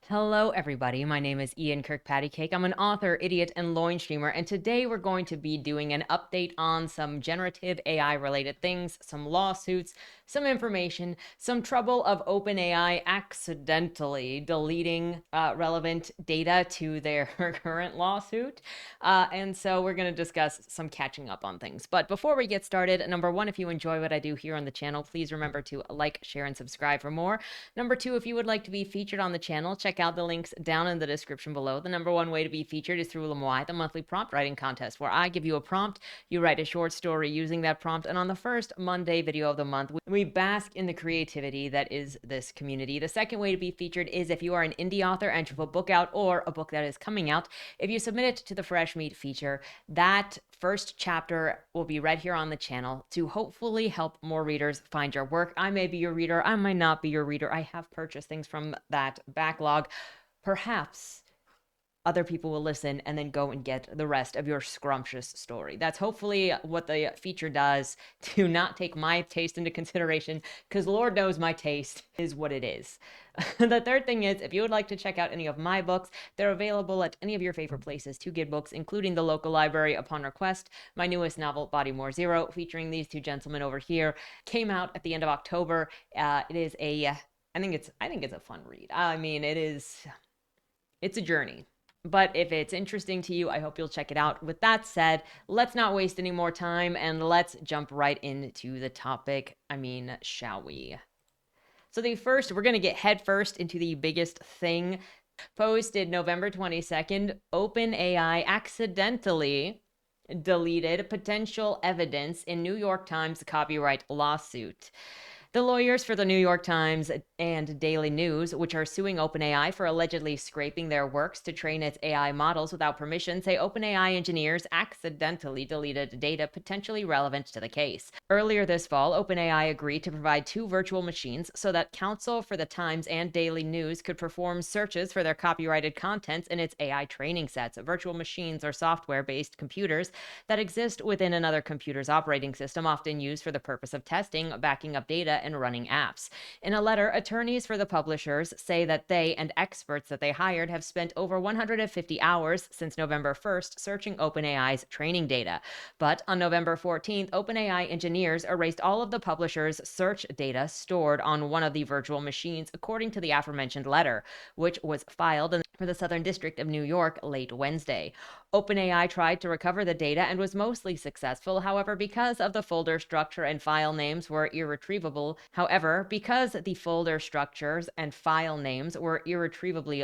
Hello, everybody. My name is Ian Kirkpatrick. I'm an author, idiot, and loin streamer, and today we're going to be doing an update on some generative AI related things, some lawsuits, some information, some trouble of OpenAI accidentally deleting relevant data to their current lawsuit. And so we're going to discuss some catching up on things. But before we get started, number one, if you enjoy what I do here on the channel, please remember to like, share, and subscribe for more. Number two, if you would like to be featured on the channel, check out the links down in the description below. The number one way to be featured is through Lemoy, the monthly prompt writing contest, where I give you a prompt, you write a short story using that prompt, and on the first Monday video of the month, we bask in the creativity that is this community. The second way to be featured is if you are an indie author and you have a book out or a book that is coming out. If you submit it to the Fresh Meat feature, that first chapter will be read here on the channel to hopefully help more readers find your work. I may be your reader, I might not be your reader. I have purchased things from that backlog. Perhaps other people will listen and then go and get the rest of your scrumptious story. That's hopefully what the feature does, to not take my taste into consideration, because Lord knows my taste is what it is. The third thing is, if you would like to check out any of my books, they're available at any of your favorite places to get books, including the local library upon request. My newest novel, Body More Zero, featuring these two gentlemen over here, came out at the end of October. It is I think it's a fun read. I mean, it's a journey. But if it's interesting to you, I hope you'll check it out. With that said, let's not waste any more time and let's jump right into the topic. Shall we? So we're going to get headfirst into the biggest thing. Posted November 22nd, OpenAI accidentally deleted potential evidence in New York Times copyright lawsuit. The lawyers for the New York Times and Daily News, which are suing OpenAI for allegedly scraping their works to train its AI models without permission, say OpenAI engineers accidentally deleted data potentially relevant to the case. Earlier this fall, OpenAI agreed to provide two virtual machines so that counsel for the Times and Daily News could perform searches for their copyrighted contents in its AI training sets. Virtual machines are software-based computers that exist within another computer's operating system, often used for the purpose of testing, backing up data, and running apps. In a letter, attorneys for the publishers say that they and experts that they hired have spent over 150 hours since November 1st searching OpenAI's training data. But on November 14th, OpenAI engineers erased all of the publisher's search data stored on one of the virtual machines, according to the aforementioned letter, which was filed for the Southern District of New York late Wednesday. OpenAI tried to recover the data and was mostly successful. However, because the folder structures and file names were irretrievably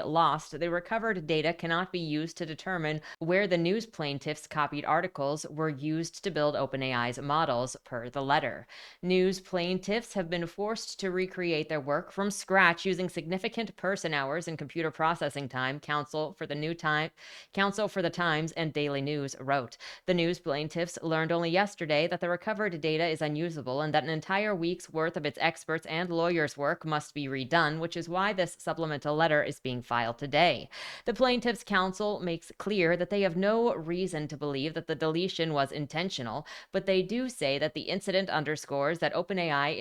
lost, the recovered data cannot be used to determine where the news plaintiffs' copied articles were used to build OpenAI's models, per the letter. News plaintiffs have been forced to recreate their work from scratch using significant person hours and computer processing time, counsel for the Times and Daily News wrote. The news plaintiffs learned only yesterday that the recovered data is unusable and that an entire week's worth of its experts and lawyers' work must be redone, which is why this supplemental letter is being filed today. The plaintiffs' counsel makes clear that they have no reason to believe that the deletion was intentional, but they do say that the incident underscores that OpenAI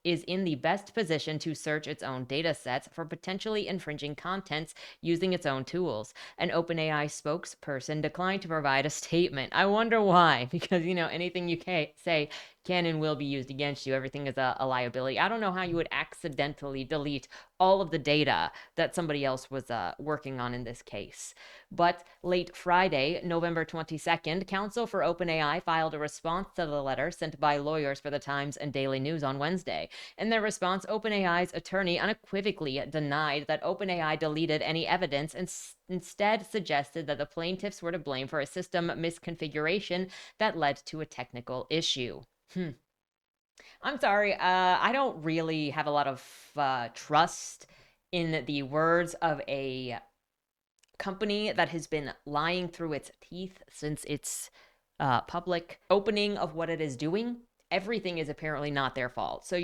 is in the best position to search its own data sets for potentially infringing contents using its own tools. An OpenAI spokesperson declined to provide a statement. I wonder why, because, anything you say can and will be used against you. Everything is a liability. I don't know how you would accidentally delete all of the data that somebody else was working on in this case. But late Friday, November 22nd, counsel for OpenAI filed a response to the letter sent by lawyers for the Times and Daily News on Wednesday. In their response, OpenAI's attorney unequivocally denied that OpenAI deleted any evidence and instead suggested that the plaintiffs were to blame for a system misconfiguration that led to a technical issue. I'm sorry, I don't really have a lot of trust in the words of a company that has been lying through its teeth since its public opening of what it is doing. Everything is apparently not their fault. So,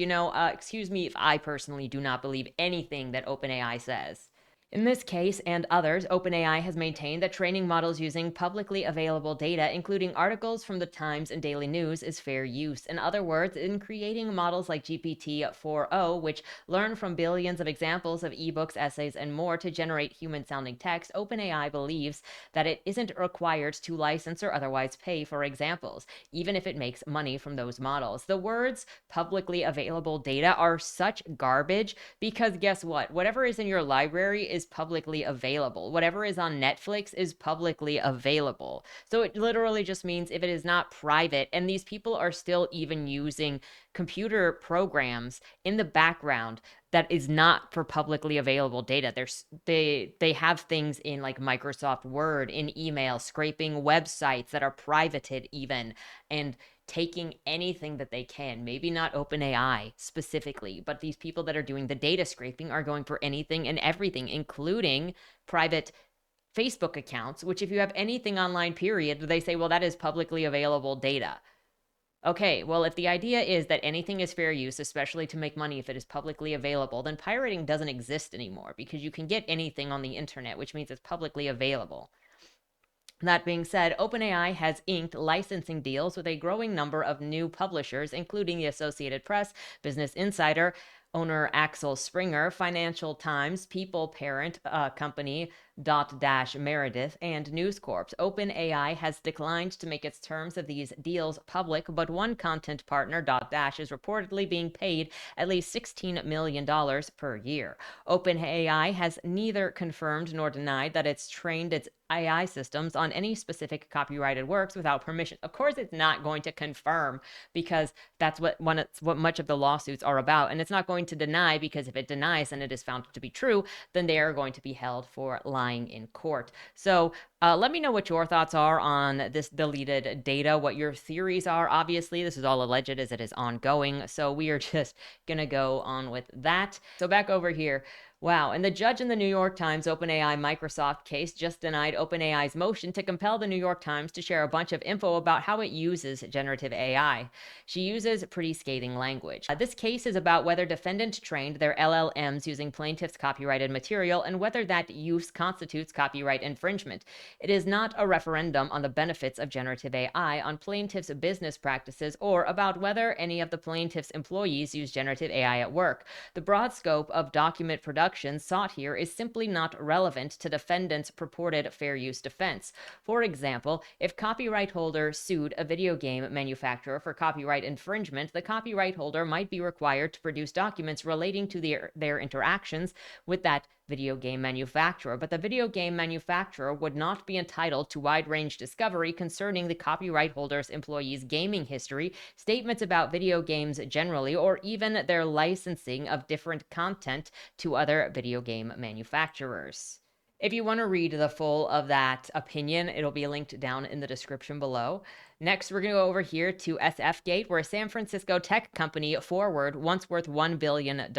excuse me if I personally do not believe anything that OpenAI says. In this case and others, OpenAI has maintained that training models using publicly available data, including articles from the Times and Daily News, is fair use. In other words, in creating models like GPT-4o, which learn from billions of examples of ebooks, essays, and more to generate human-sounding text, OpenAI believes that it isn't required to license or otherwise pay for examples, even if it makes money from those models. The words publicly available data are such garbage because guess what? Whatever is in your library is publicly available. Whatever is on Netflix is publicly available. So it literally just means if it is not private, and these people are still even using computer programs in the background that is not for publicly available data. They have things in like Microsoft Word, in email, scraping websites that are privated even, and taking anything that they can. Maybe not OpenAI specifically, but these people that are doing the data scraping are going for anything and everything, including private Facebook accounts, which if you have anything online, period, they say, well, that is publicly available data. Okay, well, if the idea is that anything is fair use, especially to make money if it is publicly available, then pirating doesn't exist anymore because you can get anything on the internet, which means it's publicly available. That being said, OpenAI has inked licensing deals with a growing number of new publishers, including the Associated Press, Business Insider, owner Axel Springer, Financial Times, People Parent Company, Meredith, and News Corp. OpenAI has declined to make its terms of these deals public, but one content partner, is reportedly being paid at least $16 million per year. OpenAI has neither confirmed nor denied that it's trained its AI systems on any specific copyrighted works without permission. Of course, it's not going to confirm because that's what much of the lawsuits are about, and it's not going to deny because if it denies and it is found to be true, then they are going to be held for lying in court. So let me know what your thoughts are on this deleted data, what your theories are. Obviously, this is all alleged as it is ongoing, so we are just gonna go on with that. So back over here. Wow, and the judge in the New York Times OpenAI Microsoft case just denied OpenAI's motion to compel the New York Times to share a bunch of info about how it uses generative AI. She uses pretty scathing language. This case is about whether defendant trained their LLMs using plaintiff's copyrighted material and whether that use constitutes copyright infringement. It is not a referendum on the benefits of generative AI, on plaintiff's business practices, or about whether any of the plaintiff's employees use generative AI at work. The broad scope of document production sought here is simply not relevant to defendant's purported fair use defense. For example, if copyright holder sued a video game manufacturer for copyright infringement, the copyright holder might be required to produce documents relating to their interactions with that video game manufacturer, but the video game manufacturer would not be entitled to wide-range discovery concerning the copyright holder's employees' gaming history, statements about video games generally, or even their licensing of different content to other video game manufacturers. If you want to read the full of that opinion, it'll be linked down in the description below. Next, we're going to go over here to SFgate, where a San Francisco tech company, Forward, once worth $1 billion,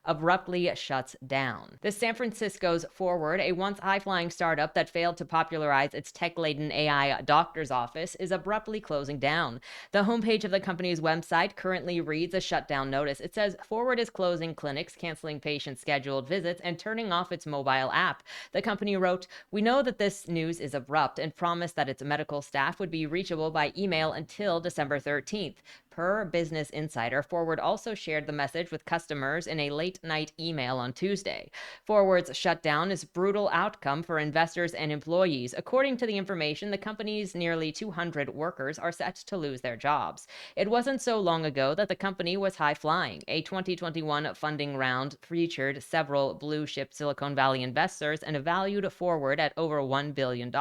abruptly shuts down. This San Francisco's Forward, a once high-flying startup that failed to popularize its tech-laden AI doctor's office, is abruptly closing down. The homepage of the company's website currently reads a shutdown notice. It says, Forward is closing clinics, canceling patients' scheduled visits, and turning off its mobile app. The company wrote, "We know that this news is abrupt and promised that its medical staff would be reachable by email until December 13th. Per Business Insider, Forward also shared the message with customers in a late-night email on Tuesday. Forward's shutdown is a brutal outcome for investors and employees. According to the information, the company's nearly 200 workers are set to lose their jobs. It wasn't so long ago that the company was high-flying. A 2021 funding round featured several blue-chip Silicon Valley investors and valued Forward at over $1 billion.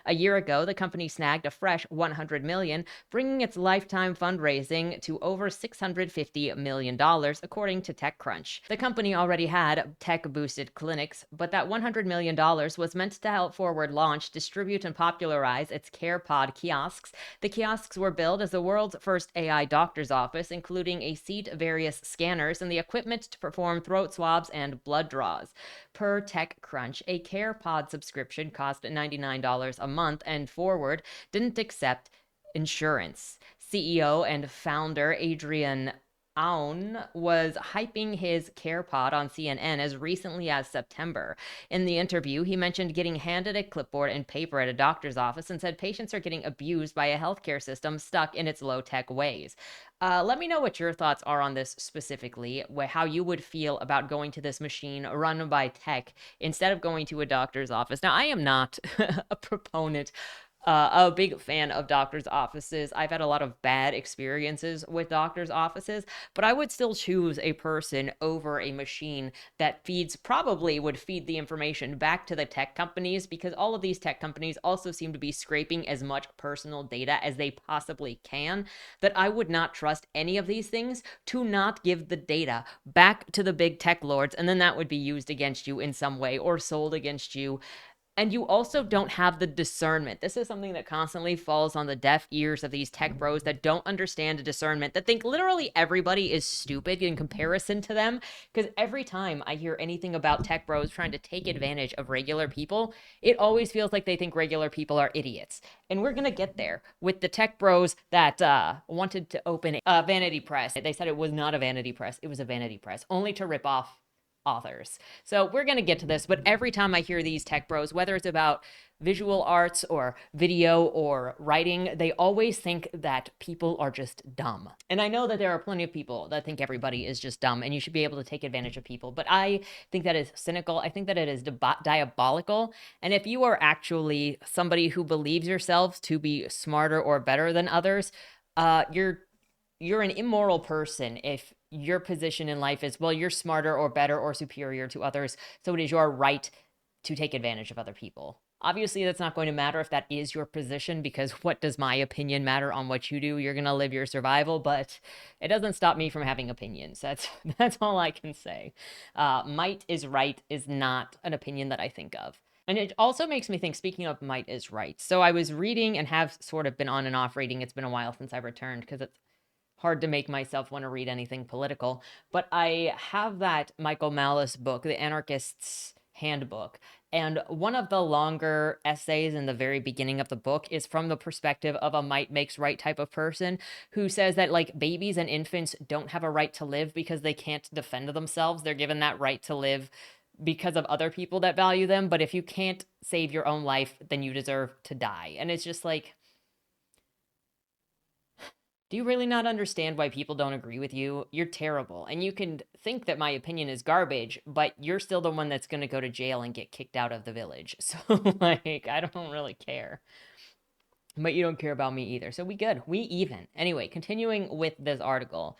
A year ago, the company snagged a fresh $100 million, bringing its lifetime fundraising to over $650 million, according to TechCrunch. The company already had tech-boosted clinics, but that $100 million was meant to help Forward launch, distribute, and popularize its CarePod kiosks. The kiosks were billed as the world's first AI doctor's office, including a seat, various scanners, and the equipment to perform throat swabs and blood draws. Per TechCrunch, a CarePod subscription cost $99 a month, and Forward didn't accept insurance. CEO and founder Adrian Aoun was hyping his CarePod on CNN as recently as September. In the interview, he mentioned getting handed a clipboard and paper at a doctor's office and said patients are getting abused by a healthcare system stuck in its low tech ways. Let me know what your thoughts are on this specifically, how you would feel about going to this machine run by tech instead of going to a doctor's office. Now, I am not a proponent, a big fan of doctors' offices. I've had a lot of bad experiences with doctors' offices, but I would still choose a person over a machine that probably would feed the information back to the tech companies, because all of these tech companies also seem to be scraping as much personal data as they possibly can, that I would not trust any of these things to not give the data back to the big tech lords, and then that would be used against you in some way or sold against you. And you also don't have the discernment. This is something that constantly falls on the deaf ears of these tech bros that don't understand the discernment, that think literally everybody is stupid in comparison to them. Because every time I hear anything about tech bros trying to take advantage of regular people, it always feels like they think regular people are idiots. And we're going to get there with the tech bros that wanted to open a vanity press. They said it was not a vanity press, it was a vanity press, only to rip off authors. So we're going to get to this, but every time I hear these tech bros, whether it's about visual arts or video or writing, they always think that people are just dumb. And I know that there are plenty of people that think everybody is just dumb and you should be able to take advantage of people, but I think that is cynical. I think that it is diabolical. And if you are actually somebody who believes yourself to be smarter or better than others, you're an immoral person if your position in life is, well, you're smarter or better or superior to others, so it is your right to take advantage of other people. Obviously, that's not going to matter if that is your position, because what does my opinion matter on what you do? You're going to live your survival, but it doesn't stop me from having opinions. That's all I can say. Might is right is not an opinion that I think of. And it also makes me think, speaking of might is right. So I was reading and have sort of been on and off reading. It's been a while since I returned because it's hard to make myself want to read anything political. But I have that Michael Malice book, The Anarchist's Handbook. And one of the longer essays in the very beginning of the book is from the perspective of a might makes right type of person who says that, like, babies and infants don't have a right to live because they can't defend themselves. They're given that right to live because of other people that value them. But if you can't save your own life, then you deserve to die. And it's just like, do you really not understand why people don't agree with you? You're terrible. And you can think that my opinion is garbage, but you're still the one that's going to go to jail and get kicked out of the village. So, like, I don't really care. But you don't care about me either. So we good. We even. Anyway, continuing with this article.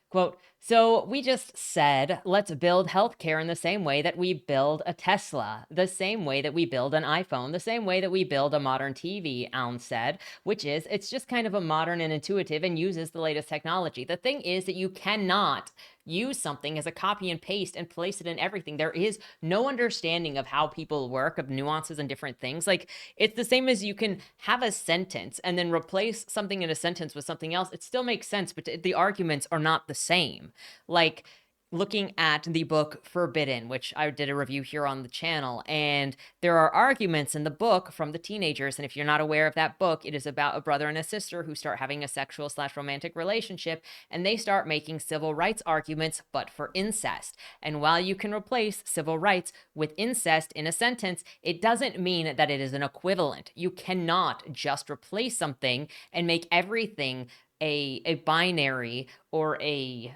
Quote, so we just said, let's build healthcare in the same way that we build a Tesla, the same way that we build an iPhone, the same way that we build a modern TV, Alan said, which is, it's just kind of a modern and intuitive and uses the latest technology. The thing is that you cannot use something as a copy and paste and place it in everything. There is no understanding of how people work, of nuances and different things. Like, it's the same as you can have a sentence and then replace something in a sentence with something else. It still makes sense, but the arguments are not the same. Like, looking at the book Forbidden, which I did a review here on the channel, and there are arguments in the book from the teenagers. And if you're not aware of that book, it is about a brother and a sister who start having a sexual/romantic relationship, and they start making civil rights arguments, but for incest. And while you can replace civil rights with incest in a sentence, it doesn't mean that it is an equivalent. You cannot just replace something and make everything a binary or a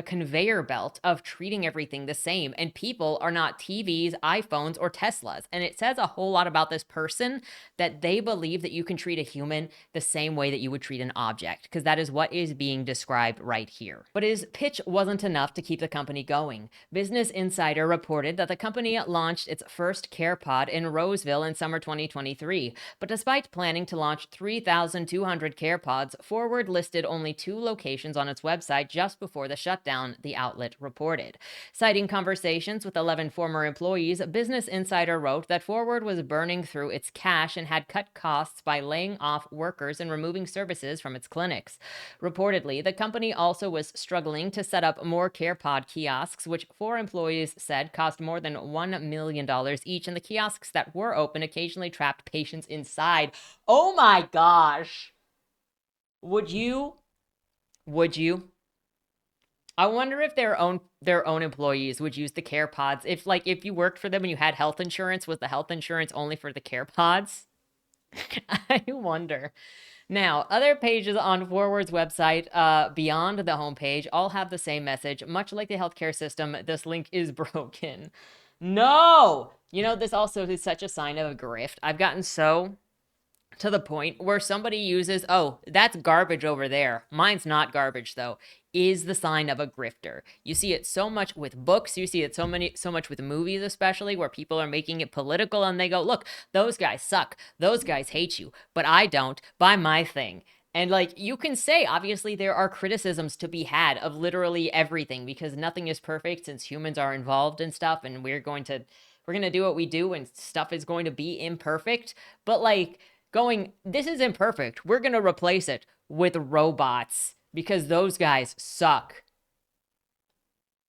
conveyor belt of treating everything the same. And people are not TVs, iPhones, or Teslas. And it says a whole lot about this person that they believe that you can treat a human the same way that you would treat an object, because that is what is being described right here. But his pitch wasn't enough to keep the company going. Business Insider reported that the company launched its first CarePod in Roseville in summer 2023. But despite planning to launch 3,200 CarePods, Forward listed only 2 locations on its website just before the shutdown, the outlet reported. Citing conversations with 11 former employees, Business Insider wrote that Forward was burning through its cash and had cut costs by laying off workers and removing services from its clinics. Reportedly, the company also was struggling to set up more CarePod kiosks, which 4 employees said cost more than $1 million each, and the kiosks that were open occasionally trapped patients inside. Oh my gosh. Would you? Would you? I wonder if their own employees would use the care pods. If you worked for them and you had health insurance, was the health insurance only for the care pods? I wonder. Now, other pages on Forward's website, beyond the homepage, all have the same message. Much like the healthcare system, this link is broken. No! This also is such a sign of a grift. I've gotten so to the point where somebody uses, oh, that's garbage over there. Mine's not garbage though, is the sign of a grifter. You see it so much with books, you see it so much with movies, especially where people are making it political and they go, look, those guys suck. Those guys hate you, but I don't. Buy my thing. And you can say, obviously, there are criticisms to be had of literally everything because nothing is perfect since humans are involved in stuff and we're going to do what we do and stuff is going to be imperfect. But going, this is imperfect. We're going to replace it with robots because those guys suck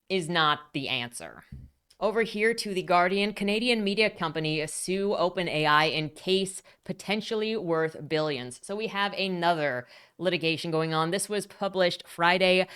is not the answer. Over here to The Guardian, Canadian media company sue OpenAI in case potentially worth billions. So we have another litigation going on. This was published Friday,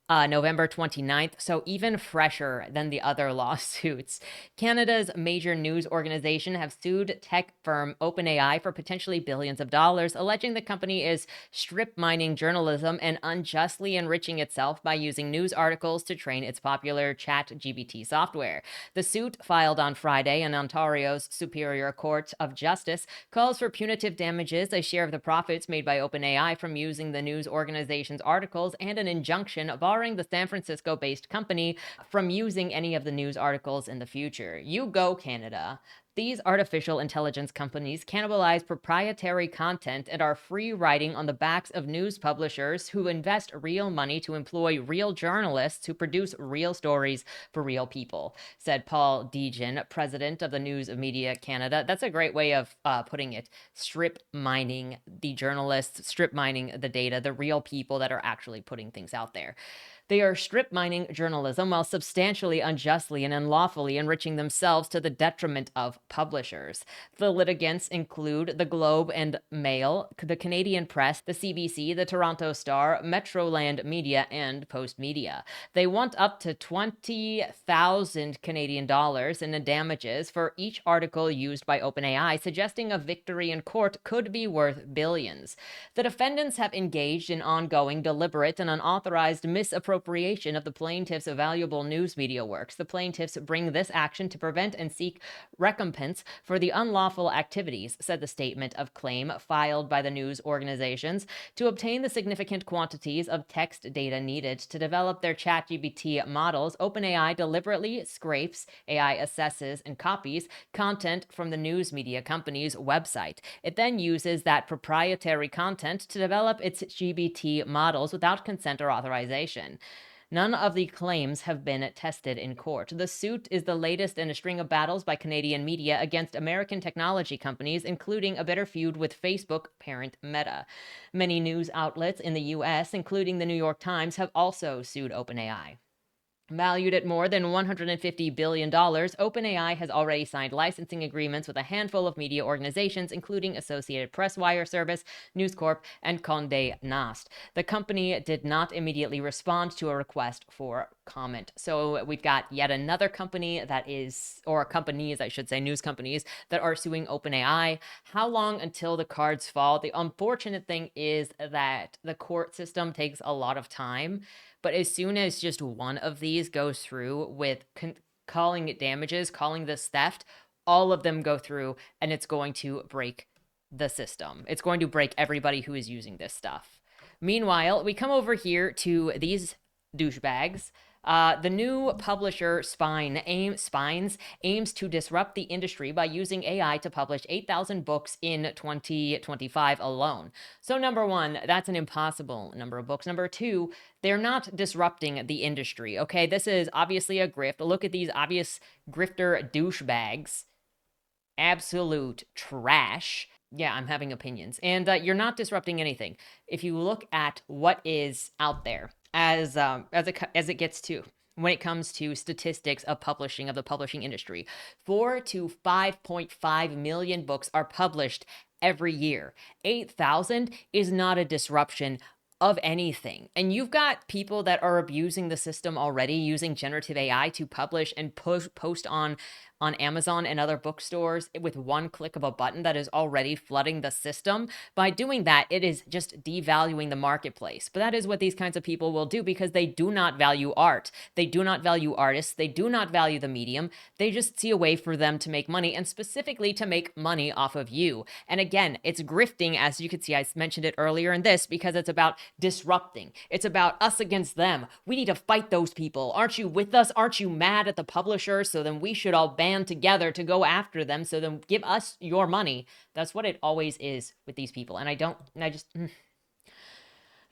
November 29th, so even fresher than the other lawsuits. Canada's major news organization have sued tech firm OpenAI for potentially billions of dollars, alleging the company is strip mining journalism and unjustly enriching itself by using news articles to train its popular ChatGPT software. The suit, filed on Friday in Ontario's Superior Court of Justice, calls for punitive damages, a share of the profits made by OpenAI from using the news organization's articles, and an injunction barring the San Francisco-based company from using any of the news articles in the future. You go, Canada. These artificial intelligence companies cannibalize proprietary content and are free riding on the backs of news publishers who invest real money to employ real journalists who produce real stories for real people, said Paul Deegan, president of the News Media Canada. That's a great way of putting it. Strip mining the journalists, strip mining the data, the real people that are actually putting things out there. They are strip mining journalism while substantially unjustly and unlawfully enriching themselves to the detriment of publishers. The litigants include the Globe and Mail, the Canadian Press, the CBC, the Toronto Star, Metroland Media, and Post Media. They want up to 20,000 Canadian dollars in damages for each article used by OpenAI, suggesting a victory in court could be worth billions. The defendants have engaged in ongoing, deliberate, and unauthorized misappropriation of the plaintiff's valuable news media works. The plaintiffs bring this action to prevent and seek recompense for the unlawful activities, said the statement of claim filed by the news organizations. To obtain the significant quantities of text data needed to develop their ChatGPT models, OpenAI deliberately scrapes, AI assesses, and copies content from the news media company's website. It then uses that proprietary content to develop its GPT models without consent or authorization. None of the claims have been tested in court. The suit is the latest in a string of battles by Canadian media against American technology companies, including a bitter feud with Facebook parent Meta. Many news outlets in the U.S., including the New York Times, have also sued OpenAI. Valued at more than $150 billion, OpenAI has already signed licensing agreements with a handful of media organizations, including Associated Press, Wire Service, News Corp, and Condé Nast. The company did not immediately respond to a request for comment. So we've got yet another company that is, or companies, I should say, news companies that are suing OpenAI. How long until the cards fall? The unfortunate thing is that the court system takes a lot of time. But as soon as just one of these goes through with calling it damages, calling this theft, all of them go through and it's going to break the system. It's going to break everybody who is using this stuff. Meanwhile, we come over here to these douchebags. The new publisher Spines aims to disrupt the industry by using AI to publish 8,000 books in 2025 alone. So number one, that's an impossible number of books. Number two, they're not disrupting the industry. Okay, this is obviously a grift. Look at these obvious grifter douchebags. Absolute trash. Yeah, I'm having opinions. And you're not disrupting anything. If you look at what is out there, as it gets to when it comes to statistics of publishing, of the publishing industry, 4 to 5.5 million books are published every year. 8,000 is not a disruption of anything. And you've got people that are abusing the system already, using generative AI to publish and post on Amazon and other bookstores with one click of a button that is already flooding the system. By doing that, it is just devaluing the marketplace. But that is what these kinds of people will do because they do not value art. They do not value artists. They do not value the medium. They just see a way for them to make money, and specifically to make money off of you. And again, it's grifting, as you can see, I mentioned it earlier in this, because it's about disrupting. It's about us against them. We need to fight those people. Aren't you with us? Aren't you mad at the publisher? So then we should all band together to go after them. So then give us your money. That's what it always is with these people. And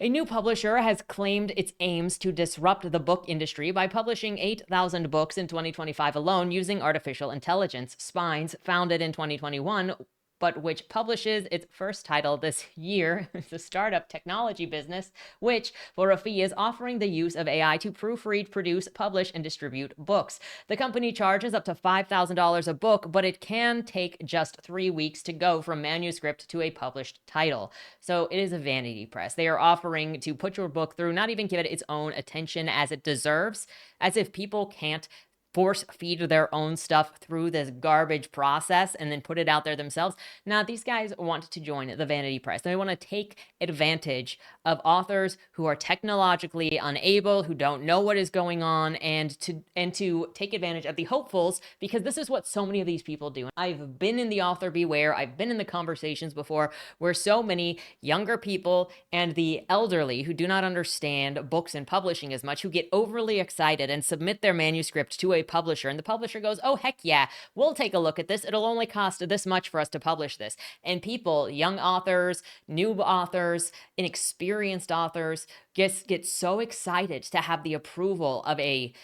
a new publisher has claimed its aims to disrupt the book industry by publishing 8,000 books in 2025 alone using artificial intelligence. Spines, founded in 2021, but which publishes its first title this year. It's a startup technology business, which, for a fee, is offering the use of AI to proofread, produce, publish, and distribute books. The company charges up to $5,000 a book, but it can take just 3 weeks to go from manuscript to a published title. So it is a vanity press. They are offering to put your book through, not even give it its own attention as it deserves, as if people can't force feed their own stuff through this garbage process and then put it out there themselves. Now, these guys want to join the vanity press. They want to take advantage of authors who are technologically unable, who don't know what is going on, and to take advantage of the hopefuls, because this is what so many of these people do. I've been in the author beware. I've been in the conversations before where so many younger people and the elderly who do not understand books and publishing as much, who get overly excited and submit their manuscript to a publisher, and the publisher goes, oh, heck yeah, we'll take a look at this. It'll only cost this much for us to publish this. And people, young authors, new authors, inexperienced authors, get so excited to have the approval of a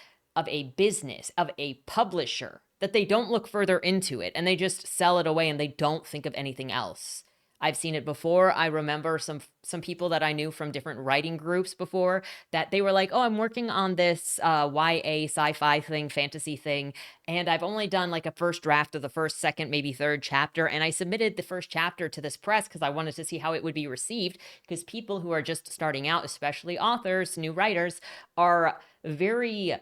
business, of a publisher, that they don't look further into it and they just sell it away and they don't think of anything else. I've seen it before. I remember some people that I knew from different writing groups before, that they were like, oh, I'm working on this YA sci-fi thing, fantasy thing, and I've only done like a first draft of the first, second, maybe third chapter, and I submitted the first chapter to this press because I wanted to see how it would be received, because people who are just starting out, especially authors, new writers, are very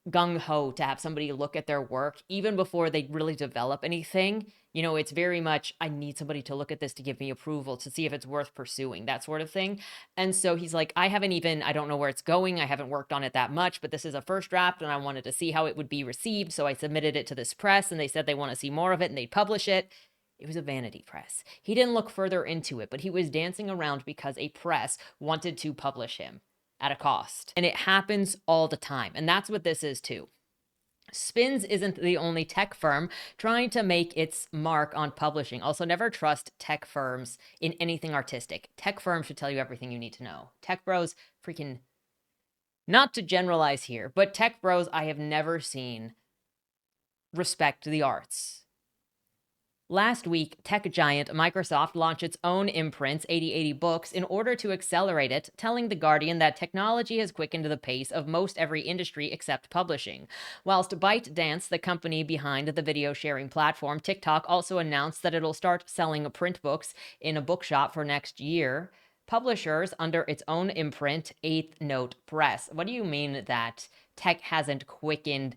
gung-ho to have somebody look at their work even before they really develop anything. You know, it's very much, I need somebody to look at this to give me approval, to see if it's worth pursuing, that sort of thing. And so he's like, I don't know where it's going. I haven't worked on it that much, but this is a first draft and I wanted to see how it would be received. So I submitted it to this press and they said they want to see more of it and they'd publish it. It was a vanity press. He didn't look further into it, but he was dancing around because a press wanted to publish him at a cost. And it happens all the time. And that's what this is too. Spins isn't the only tech firm trying to make its mark on publishing. Also, never trust tech firms in anything artistic. Tech firms should tell you everything you need to know. Tech bros, freaking, not to generalize here, but tech bros I have never seen respect the arts. Last week, tech giant Microsoft launched its own imprints, 8080 Books, in order to accelerate it, telling The Guardian that technology has quickened the pace of most every industry except publishing. Whilst ByteDance, the company behind the video sharing platform TikTok, also announced that it'll start selling print books in a bookshop for next year, publishers under its own imprint, Eighth Note Press. What do you mean that tech has quickened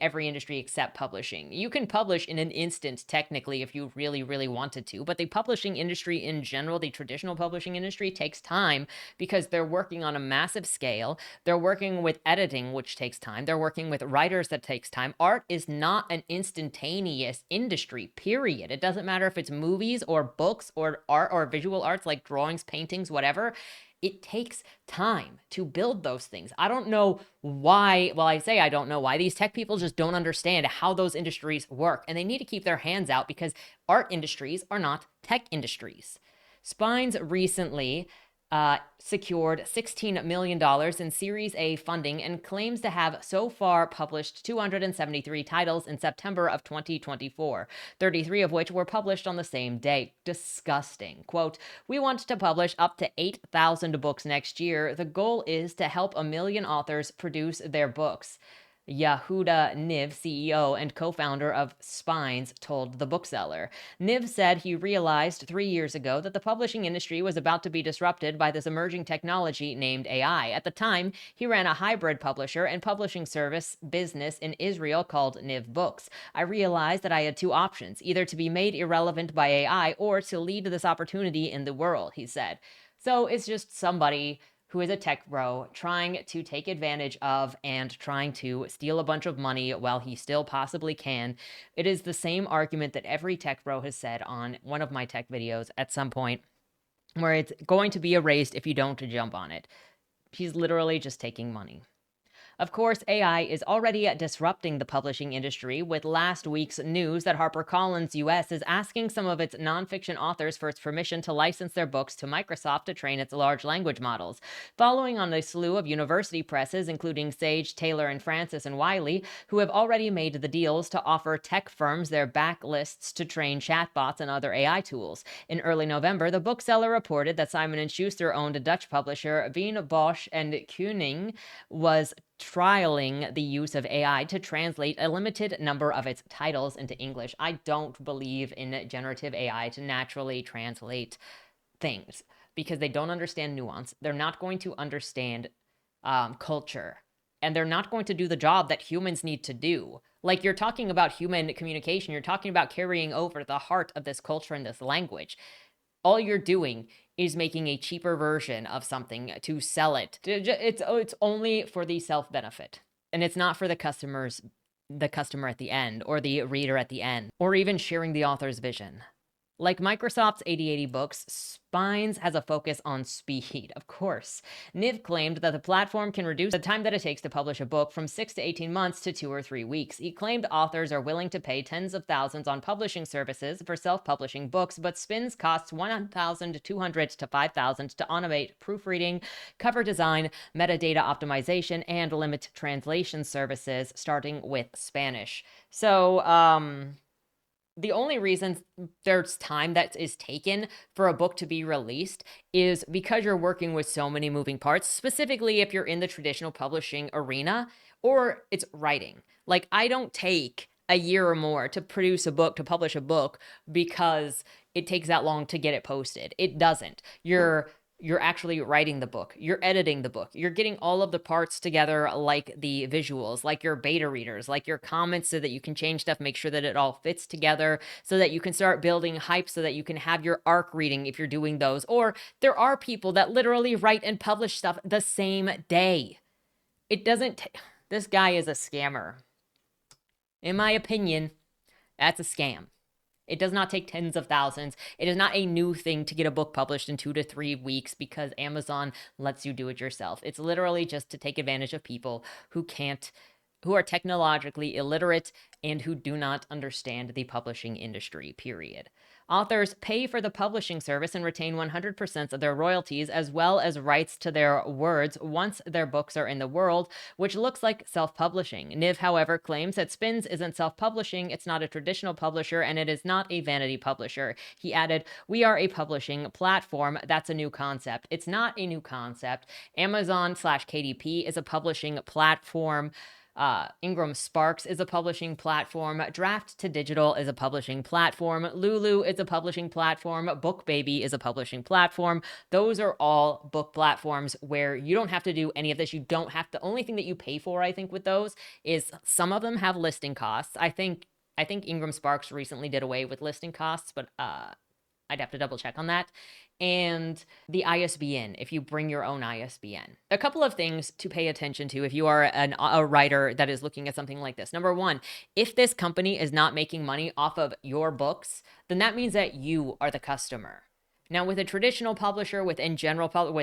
every industry except publishing? You can publish in an instant, technically, if you really, really wanted to, but the publishing industry in general, the traditional publishing industry, takes time because they're working on a massive scale. They're working with editing, which takes time. They're working with writers, that takes time. Art is not an instantaneous industry, period. It doesn't matter if it's movies or books or art or visual arts like drawings, paintings, whatever. It takes time to build those things. I don't know why. Well, I say I don't know why. These tech people just don't understand how those industries work, and they need to keep their hands out because art industries are not tech industries. Spines recently secured $16 million in Series A funding and claims to have so far published 273 titles in September of 2024, 33 of which were published on the same day. Disgusting. Quote, we want to publish up to 8,000 books next year. The goal is to help 1 million authors produce their books. Yehuda Niv, CEO and co-founder of Spines, told the bookseller. Niv said he realized 3 years ago that the publishing industry was about to be disrupted by this emerging technology named AI. At the time, he ran a hybrid publisher and publishing service business in Israel called Niv Books. I realized that I had two options, either to be made irrelevant by AI or to lead this opportunity in the world, he said. So it's just somebody who is a tech bro trying to take advantage of and trying to steal a bunch of money while he still possibly can. It is the same argument that every tech bro has said on one of my tech videos at some point, where it's going to be erased if you don't jump on it. He's literally just taking money. Of course, AI is already disrupting the publishing industry, with last week's news that HarperCollins US is asking some of its nonfiction authors for its permission to license their books to Microsoft to train its large language models. Following on a slew of university presses, including Sage, Taylor, and Francis and Wiley, who have already made the deals to offer tech firms their backlists to train chatbots and other AI tools. In early November, the bookseller reported that Simon & Schuster-owned Dutch publisher Veen Bosch and Koenig was trialing the use of AI to translate a limited number of its titles into English. I don't believe in generative AI to naturally translate things because they don't understand nuance. They're not going to understand culture, and they're not going to do the job that humans need to do. Like, you're talking about human communication, you're talking about carrying over the heart of this culture and this language. All you're doing is making a cheaper version of something to sell it. It's only for the self-benefit, and it's not for the customer at the end, or the reader at the end, or even sharing the author's vision. Like Microsoft's 8080 books, Spines has a focus on speed. Of course, Niv claimed that the platform can reduce the time that it takes to publish a book from 6 to 18 months to 2 or 3 weeks. He claimed authors are willing to pay tens of thousands on publishing services for self-publishing books, but Spins costs $1,200 to $5,000 to automate proofreading, cover design, metadata optimization, and limit translation services, starting with Spanish. So, the only reason there's time that is taken for a book to be released is because you're working with so many moving parts, specifically if you're in the traditional publishing arena or it's writing. Like, I don't take a year or more to produce a book, to publish a book, because it takes that long to get it posted. It doesn't. You're actually writing the book, you're editing the book, you're getting all of the parts together, like the visuals, like your beta readers, like your comments, so that you can change stuff, make sure that it all fits together, so that you can start building hype, so that you can have your arc reading if you're doing those. Or there are people that literally write and publish stuff the same day. It doesn't this guy is a scammer. In my opinion, that's a scam. It does not take tens of thousands. It is not a new thing to get a book published in 2 to 3 weeks because Amazon lets you do it yourself. It's literally just to take advantage of people who are technologically illiterate and who do not understand the publishing industry, period. Authors pay for the publishing service and retain 100% of their royalties, as well as rights to their words once their books are in the world, which looks like self-publishing. Niv, however, claims that Spins isn't self-publishing, it's not a traditional publisher, and it is not a vanity publisher. He added, "We are a publishing platform. That's a new concept." It's not a new concept. Amazon/KDP is a publishing platform. Ingram Sparks is a publishing platform. Draft to Digital is a publishing platform. Lulu is a publishing platform. BookBaby is a publishing platform. Those are all book platforms where you don't have to do any of this. You don't have to. The only thing that you pay for, I think, with those is some of them have listing costs. I think Ingram Sparks recently did away with listing costs, but I'd have to double check on that. And the ISBN, if you bring your own ISBN. A couple of things to pay attention to if you are a writer that is looking at something like this. Number one, if this company is not making money off of your books, then that means that you are the customer. Now, with a traditional publisher, with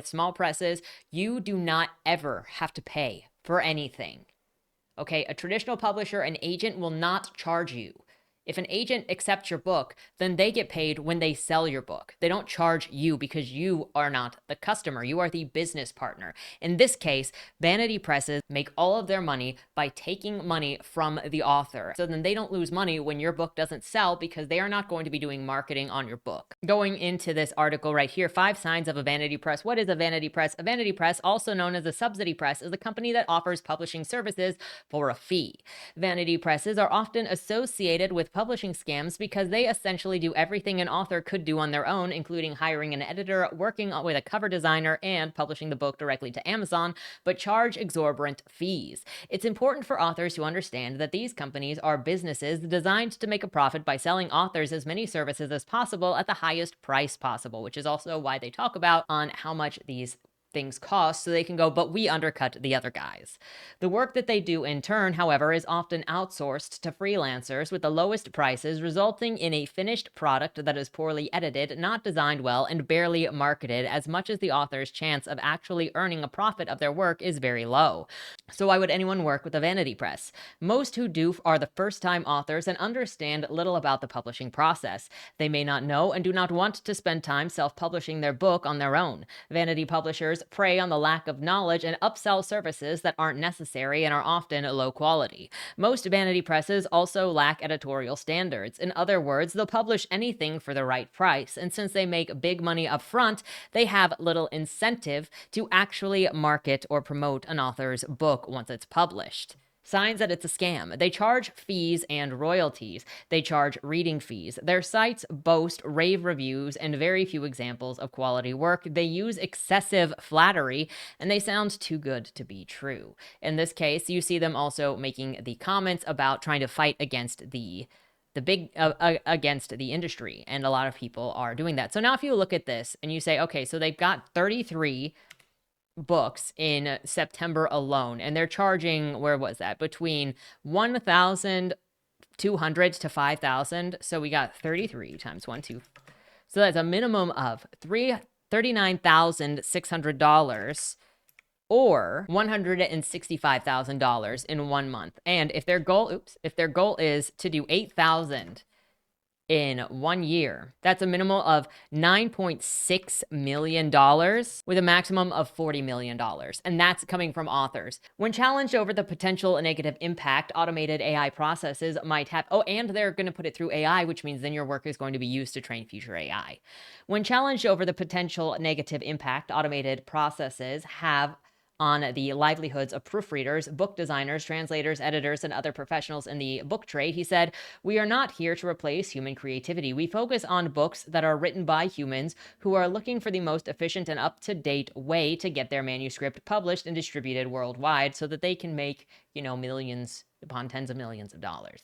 small presses, you do not ever have to pay for anything. Okay, a traditional publisher, an agent will not charge you If an agent accepts your book, then they get paid when they sell your book. They don't charge you because you are not the customer. You are the business partner. In this case, vanity presses make all of their money by taking money from the author. So then they don't lose money when your book doesn't sell because they are not going to be doing marketing on your book. Going into this article right here, 5 signs of a vanity press. What is a vanity press? A vanity press, also known as a subsidy press, is a company that offers publishing services for a fee. Vanity presses are often associated with publishing scams because they essentially do everything an author could do on their own, including hiring an editor, working with a cover designer, and publishing the book directly to Amazon, but charge exorbitant fees. It's important for authors to understand that these companies are businesses designed to make a profit by selling authors as many services as possible at the highest price possible, which is also why they talk about on how much these things cost, so they can go, but we undercut the other guys. The work that they do in turn, however, is often outsourced to freelancers with the lowest prices, resulting in a finished product that is poorly edited, not designed well, and barely marketed, as much as the author's chance of actually earning a profit of their work is very low. So why would anyone work with a vanity press? Most who do are the first-time authors and understand little about the publishing process. They may not know and do not want to spend time self-publishing their book on their own. Vanity publishers prey on the lack of knowledge and upsell services that aren't necessary and are often low quality. Most vanity presses also lack editorial standards. In other words, they'll publish anything for the right price, and since they make big money up front, they have little incentive to actually market or promote an author's book once it's published. Signs that it's a scam. They charge fees and royalties. They charge reading fees. Their sites boast rave reviews and very few examples of quality work. They use excessive flattery, and they sound too good to be true. In this case, you see them also making the comments about trying to fight against against the industry, and a lot of people are doing that. So now if you look at this and you say, okay, so they've got 33 books in September alone, and they're charging, where was that, between 1,200 to 5,000. So we got 33 times 1 2, so that's a minimum of $39,600 or $165,000 in 1 month. And if their goal is to do 8,000 in 1 year, that's a minimum of $9.6 million with a maximum of $40 million. And that's coming from authors. When challenged over the potential negative impact automated AI processes might have, and they're going to put it through AI, which means then your work is going to be used to train future AI. When challenged over the potential negative impact automated processes have on the livelihoods of proofreaders, book designers, translators, editors, and other professionals in the book trade, he said, "We are not here to replace human creativity. We focus on books that are written by humans who are looking for the most efficient and up-to-date way to get their manuscript published and distributed worldwide so that they can make, millions upon tens of millions of dollars."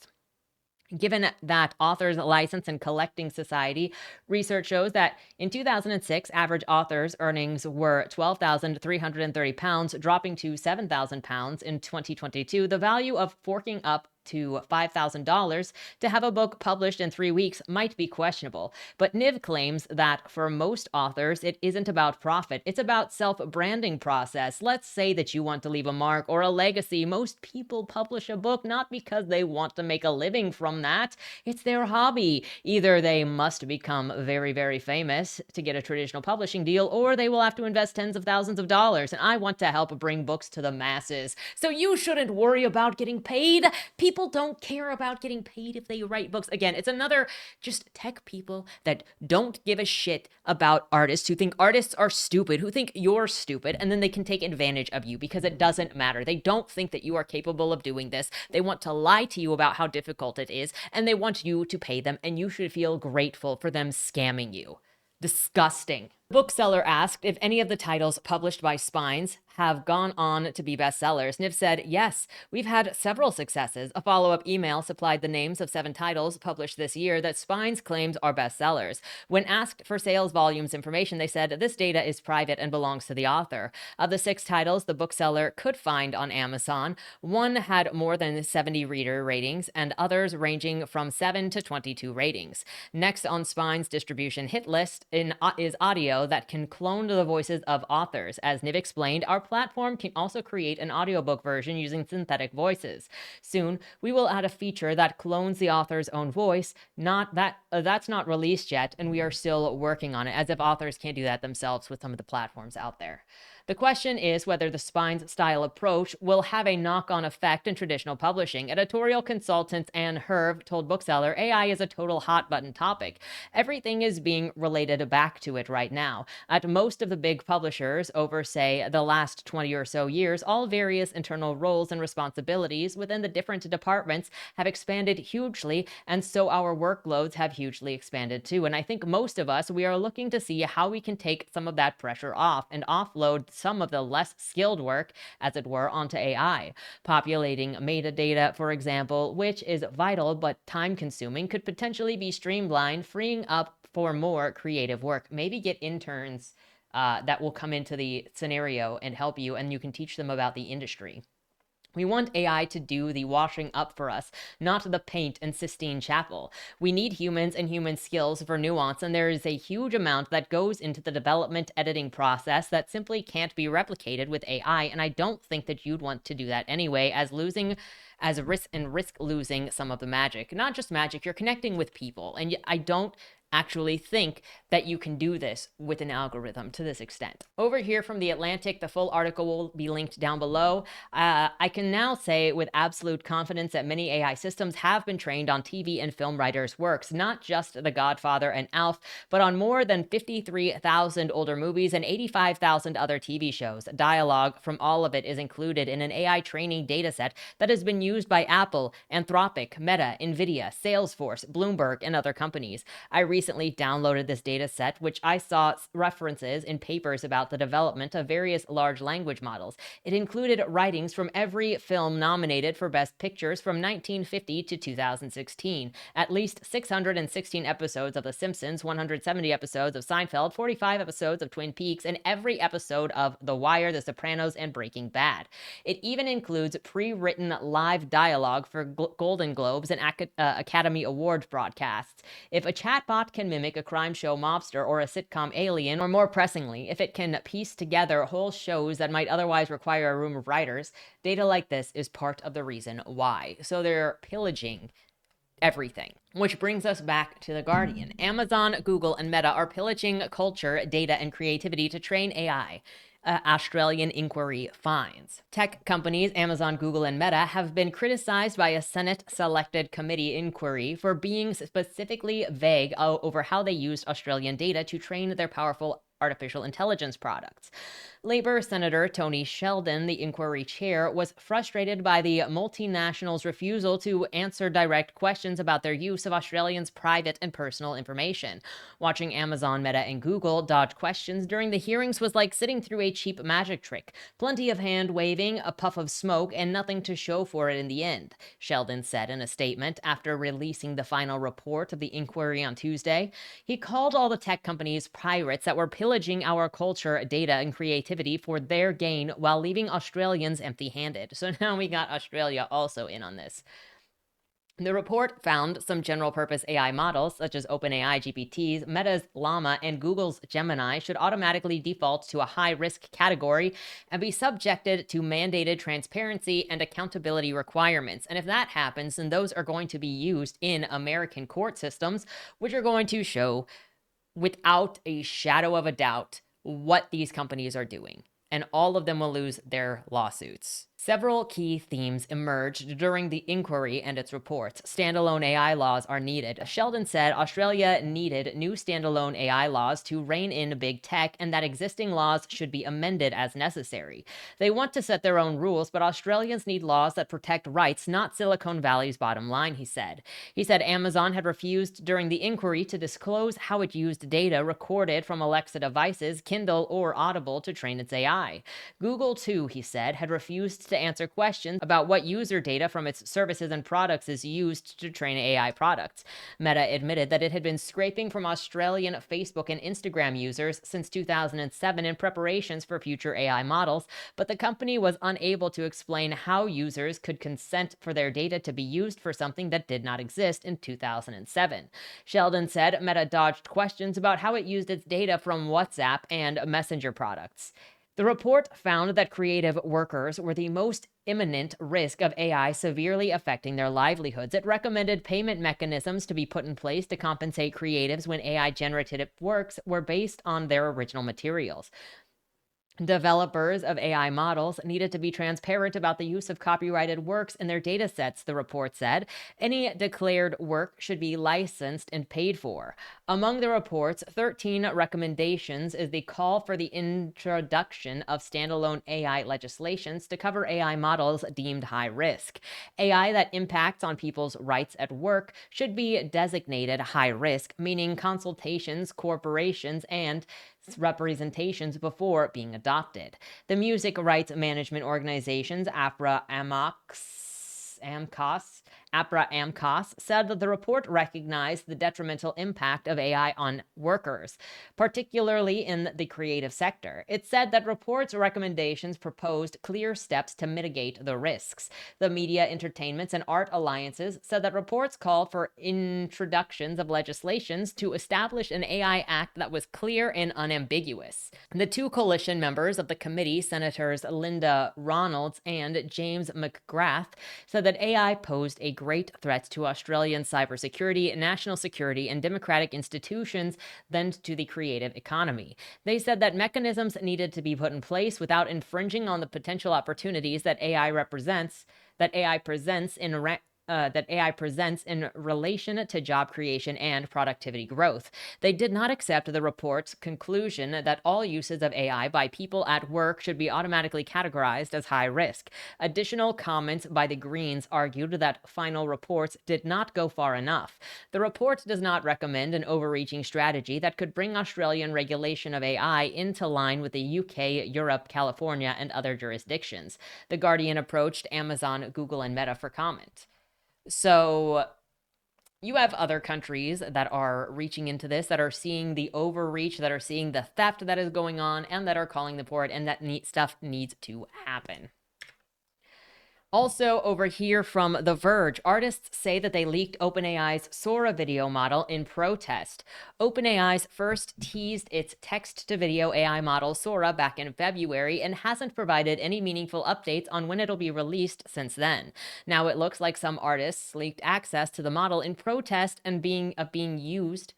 Given that Authors License and Collecting Society research shows that in 2006, average authors' earnings were £12,330, dropping to £7,000 in 2022, the value of forking up to $5,000 to have a book published in 3 weeks might be questionable. But Niv claims that for most authors, it isn't about profit. It's about self-branding process. Let's say that you want to leave a mark or a legacy. Most people publish a book not because they want to make a living from that. It's their hobby. Either they must become very, very famous to get a traditional publishing deal, or they will have to invest tens of thousands of dollars. And I want to help bring books to the masses. So you shouldn't worry about getting paid. People don't care about getting paid if they write books. Again, it's another just tech people that don't give a shit about artists, who think artists are stupid, who think you're stupid, and then they can take advantage of you because it doesn't matter. They don't think that you are capable of doing this. They want to lie to you about how difficult it is, and they want you to pay them, and you should feel grateful for them scamming you. Disgusting. The bookseller asked if any of the titles published by Spines have gone on to be bestsellers. Niv said, "Yes, we've had several successes." A follow-up email supplied the names of 7 titles published this year that Spines claims are bestsellers. When asked for sales volumes information, they said, "This data is private and belongs to the author." Of the 6 titles the bookseller could find on Amazon, one had more than 70 reader ratings and others ranging from 7 to 22 ratings. Next on Spines' distribution hit list is audio video that can clone the voices of authors. As Niv explained, our platform can also create an audiobook version using synthetic voices. Soon, we will add a feature that clones the author's own voice. That's not released yet, and we are still working on it, as if authors can't do that themselves with some of the platforms out there. The question is whether the Spine's style approach will have a knock-on effect in traditional publishing. Editorial consultant Anne Herve told Bookseller, AI is a total hot-button topic. Everything is being related back to it right now. At most of the big publishers over, say, the last 20 or so years, all various internal roles and responsibilities within the different departments have expanded hugely, and so our workloads have hugely expanded too. And I think most of us, we are looking to see how we can take some of that pressure off and offload some of the less skilled work, as it were, onto AI. Populating metadata, for example, which is vital but time-consuming, could potentially be streamlined, freeing up for more creative work. Maybe get interns that will come into the scenario and help you, and you can teach them about the industry. We want AI to do the washing up for us, not the paint and Sistine Chapel. We need humans and human skills for nuance, and there is a huge amount that goes into the development editing process that simply can't be replicated with AI, and I don't think that you'd want to do that anyway, as risk losing some of the magic. Not just magic, you're connecting with people, and I don't actually think that you can do this with an algorithm to this extent. Over here from The Atlantic, the full article will be linked down below. I can now say with absolute confidence that many AI systems have been trained on TV and film writers' works, not just The Godfather and Alf, but on more than 53,000 older movies and 85,000 other TV shows. Dialogue from all of it is included in an AI training dataset that has been used by Apple, Anthropic, Meta, Nvidia, Salesforce, Bloomberg, and other companies. I recently downloaded this data set, which I saw references in papers about the development of various large language models. It included writings from every film nominated for Best Pictures from 1950 to 2016, at least 616 episodes of The Simpsons, 170 episodes of Seinfeld, 45 episodes of Twin Peaks, and every episode of The Wire, The Sopranos, and Breaking Bad. It even includes pre-written live dialogue for Golden Globes and Academy Award broadcasts. If a chatbot can mimic a crime show mobster or a sitcom alien, or more pressingly, if it can piece together whole shows that might otherwise require a room of writers, data like this is part of the reason why. So they're pillaging everything. Which brings us back to The Guardian. Amazon, Google, and Meta are pillaging culture, data, and creativity to train AI. Australian inquiry finds. Tech companies Amazon, Google, and Meta have been criticized by a Senate-selected committee inquiry for being specifically vague over how they used Australian data to train their powerful artificial intelligence products. Labor Senator Tony Sheldon, the inquiry chair, was frustrated by the multinationals' refusal to answer direct questions about their use of Australians' private and personal information. Watching Amazon, Meta, and Google dodge questions during the hearings was like sitting through a cheap magic trick. Plenty of hand-waving, a puff of smoke, and nothing to show for it in the end, Sheldon said in a statement after releasing the final report of the inquiry on Tuesday. He called all the tech companies pirates that were pillaging our culture, data, and creativity for their gain while leaving Australians empty-handed. So now we got Australia also in on this. The report found some general-purpose AI models, such as OpenAI GPTs, Meta's Llama, and Google's Gemini, should automatically default to a high-risk category and be subjected to mandated transparency and accountability requirements. And if that happens, then those are going to be used in American court systems, which are going to show, without a shadow of a doubt, what these companies are doing, and all of them will lose their lawsuits. Several key themes emerged during the inquiry and its reports. Standalone AI laws are needed. Sheldon said Australia needed new standalone AI laws to rein in big tech, and that existing laws should be amended as necessary. They want to set their own rules, but Australians need laws that protect rights, not Silicon Valley's bottom line, he said. He said Amazon had refused during the inquiry to disclose how it used data recorded from Alexa devices, Kindle, or Audible to train its AI. Google, too, he said, had refused to answer questions about what user data from its services and products is used to train AI products. Meta admitted that it had been scraping from Australian Facebook and Instagram users since 2007 in preparations for future AI models, but the company was unable to explain how users could consent for their data to be used for something that did not exist in 2007. Sheldon said Meta dodged questions about how it used its data from WhatsApp and Messenger products. The report found that creative workers were the most imminent risk of AI severely affecting their livelihoods. It recommended payment mechanisms to be put in place to compensate creatives when AI generative works were based on their original materials. Developers of AI models needed to be transparent about the use of copyrighted works in their datasets, the report said. Any declared work should be licensed and paid for. Among the report's 13 recommendations is the call for the introduction of standalone AI legislations to cover AI models deemed high risk. AI that impacts on people's rights at work should be designated high risk, meaning consultations, corporations, and representations before being adopted. The music rights management organizations AMCOS said that the report recognized the detrimental impact of AI on workers, particularly in the creative sector. It said that report's recommendations proposed clear steps to mitigate the risks. The Media, Entertainments, and Art Alliances said that reports called for introductions of legislations to establish an AI Act that was clear and unambiguous. The two coalition members of the committee, Senators Linda Ronalds and James McGrath, said that AI posed a great threat to Australian cybersecurity, national security, and democratic institutions than to the creative economy. They said that mechanisms needed to be put in place without infringing on the potential opportunities that AI presents in relation to job creation and productivity growth. They did not accept the report's conclusion that all uses of AI by people at work should be automatically categorized as high risk. Additional comments by the Greens argued that final reports did not go far enough. The report does not recommend an overreaching strategy that could bring Australian regulation of AI into line with the UK, Europe, California, and other jurisdictions. The Guardian approached Amazon, Google, and Meta for comment. So you have other countries that are reaching into this, that are seeing the overreach, that are seeing the theft that is going on, and that are calling for it, and that stuff needs to happen. Also, over here from The Verge, artists say that they leaked OpenAI's Sora video model in protest. OpenAI's first teased its text-to-video AI model Sora back in February and hasn't provided any meaningful updates on when it'll be released since then. Now it looks like some artists leaked access to the model in protest and being used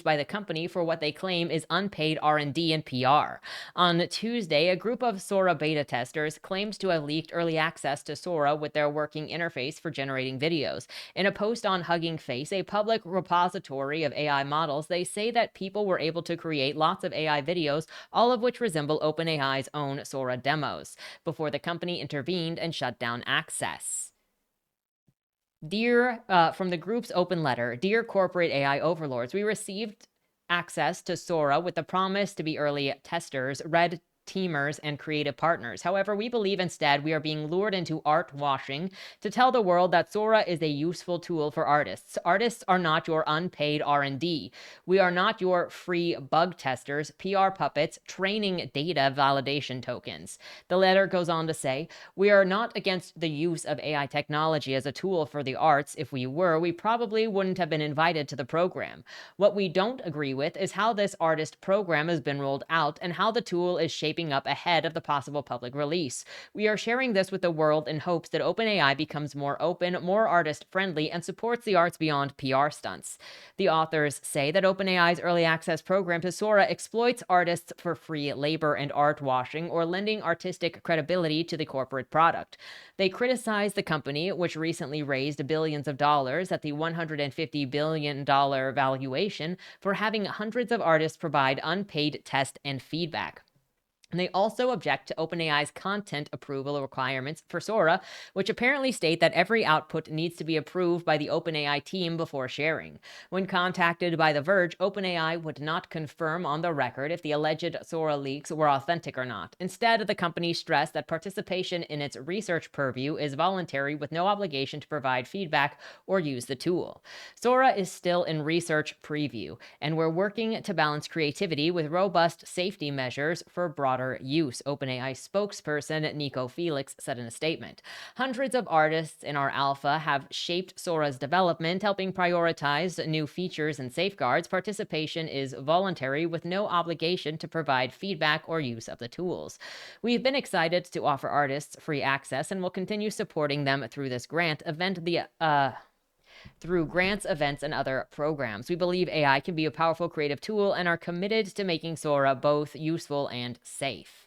by the company for what they claim is unpaid R&D and PR. On Tuesday, a group of Sora beta testers claimed to have leaked early access to Sora with their working interface for generating videos. In a post on Hugging Face, a public repository of AI models, they say that people were able to create lots of AI videos, all of which resemble OpenAI's own Sora demos, before the company intervened and shut down access. From the group's open letter, Dear Corporate AI Overlords, we received access to Sora with the promise to be early testers, red teamers, and creative partners. However, we believe instead we are being lured into art washing to tell the world that Sora is a useful tool for artists. Artists are not your unpaid R&D. We are not your free bug testers, PR puppets, training data validation tokens. The letter goes on to say, we are not against the use of AI technology as a tool for the arts. If we were, we probably wouldn't have been invited to the program. What we don't agree with is how this artist program has been rolled out and how the tool is shaping up ahead of the possible public release. We are sharing this with the world in hopes that OpenAI becomes more open, more artist-friendly, and supports the arts beyond PR stunts. The authors say that OpenAI's early access program to Sora exploits artists for free labor and art washing or lending artistic credibility to the corporate product. They criticize the company, which recently raised billions of dollars at the $150 billion valuation, for having hundreds of artists provide unpaid test and feedback. And they also object to OpenAI's content approval requirements for Sora, which apparently state that every output needs to be approved by the OpenAI team before sharing. When contacted by The Verge, OpenAI would not confirm on the record if the alleged Sora leaks were authentic or not. Instead, the company stressed that participation in its research purview is voluntary with no obligation to provide feedback or use the tool. Sora is still in research preview, and we're working to balance creativity with robust safety measures for broader use, OpenAI spokesperson Nico Felix said in a statement. Hundreds of artists in our alpha have shaped Sora's development, helping prioritize new features and safeguards. Participation is voluntary with no obligation to provide feedback or use of the tools. We've been excited to offer artists free access and will continue supporting them through this grant event, through grants, events, and other programs. We believe AI can be a powerful creative tool and are committed to making Sora both useful and safe.